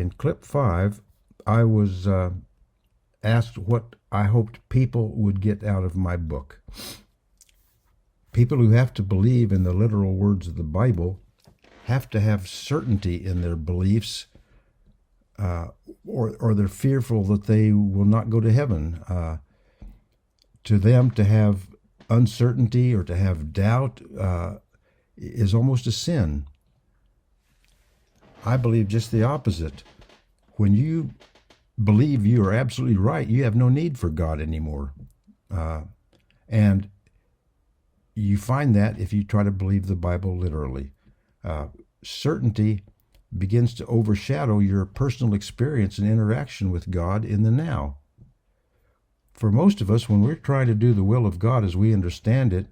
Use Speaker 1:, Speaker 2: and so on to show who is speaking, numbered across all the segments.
Speaker 1: in clip 5, I was asked what I hoped people would get out of my book. People who have to believe in the literal words of the Bible have to have certainty in their beliefs, or they're fearful that they will not go to heaven. To them, to have uncertainty or to have doubt is almost a sin. I believe just the opposite. When you believe you are absolutely right, you have no need for God anymore. And you find that if you try to believe the Bible literally. Certainty begins to overshadow your personal experience and interaction with God in the now. For most of us, when we're trying to do the will of God as we understand it,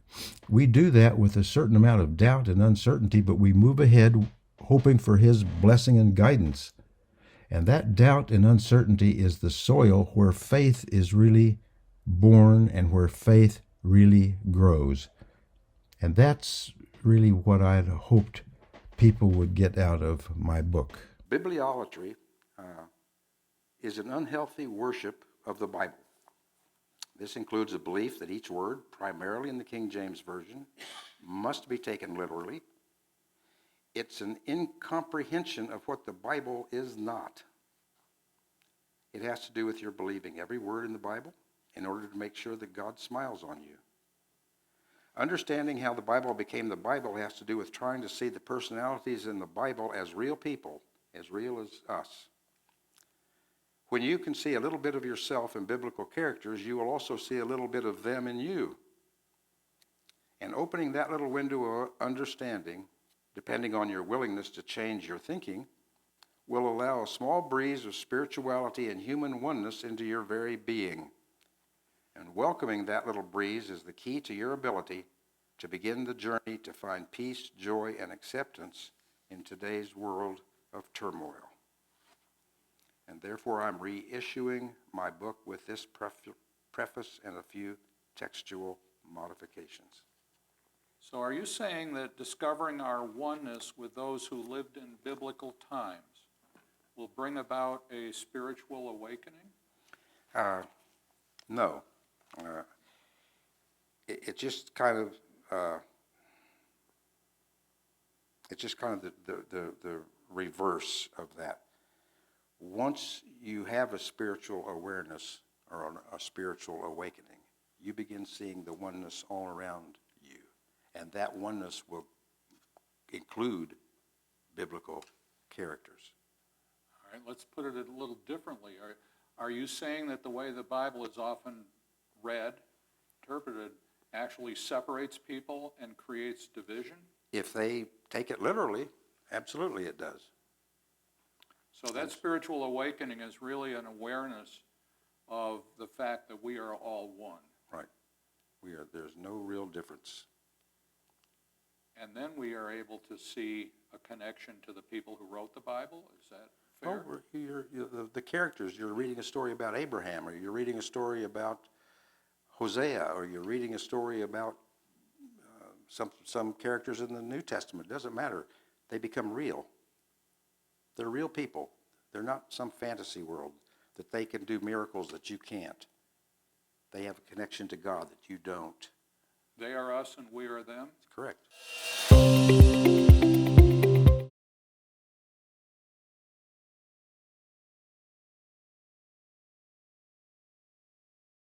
Speaker 1: we do that with a certain amount of doubt and uncertainty, but we move ahead hoping for His blessing and guidance. And that doubt and uncertainty is the soil where faith is really born and where faith really grows. And that's really what I'd hoped people would get out of my book.
Speaker 2: Bibliolatry is an unhealthy worship of the Bible. This includes a belief that each word, primarily in the King James Version, must be taken literally. It's an incomprehension of what the Bible is not. It has to do with your believing every word in the Bible in order to make sure that God smiles on you. Understanding how the Bible became the Bible has to do with trying to see the personalities in the Bible as real people, as real as us. When you can see a little bit of yourself in biblical characters, you will also see a little bit of them in you. And opening that little window of understanding, depending on your willingness to change your thinking, will allow a small breeze of spirituality and human oneness into your very being. And welcoming that little breeze is the key to your ability to begin the journey to find peace, joy, and acceptance in today's world of turmoil. And therefore, I'm reissuing my book with this preface and a few textual modifications.
Speaker 3: So are you saying that discovering our oneness with those who lived in biblical times will bring about a spiritual awakening?
Speaker 2: No. It's just kind of the reverse of that. Once you have a spiritual awareness or a spiritual awakening, you begin seeing the oneness all around you. And that oneness will include biblical characters.
Speaker 3: All right, let's put it a little differently. Are you saying that the way the Bible is often read, interpreted, actually separates people and creates division?
Speaker 2: If they take it literally, absolutely it does.
Speaker 3: So that spiritual awakening is really an awareness of the fact that we are all one.
Speaker 2: Right. There's no real difference.
Speaker 3: And then we are able to see a connection to the people who wrote the Bible. Is that fair?
Speaker 2: The characters, you're reading a story about Abraham, or you're reading a story about Hosea, or you're reading a story about some characters in the New Testament. It doesn't matter. They become real. They're real people. They're not some fantasy world that they can do miracles that you can't. They have a connection to God that you don't.
Speaker 3: They are us and we are them?
Speaker 2: Correct.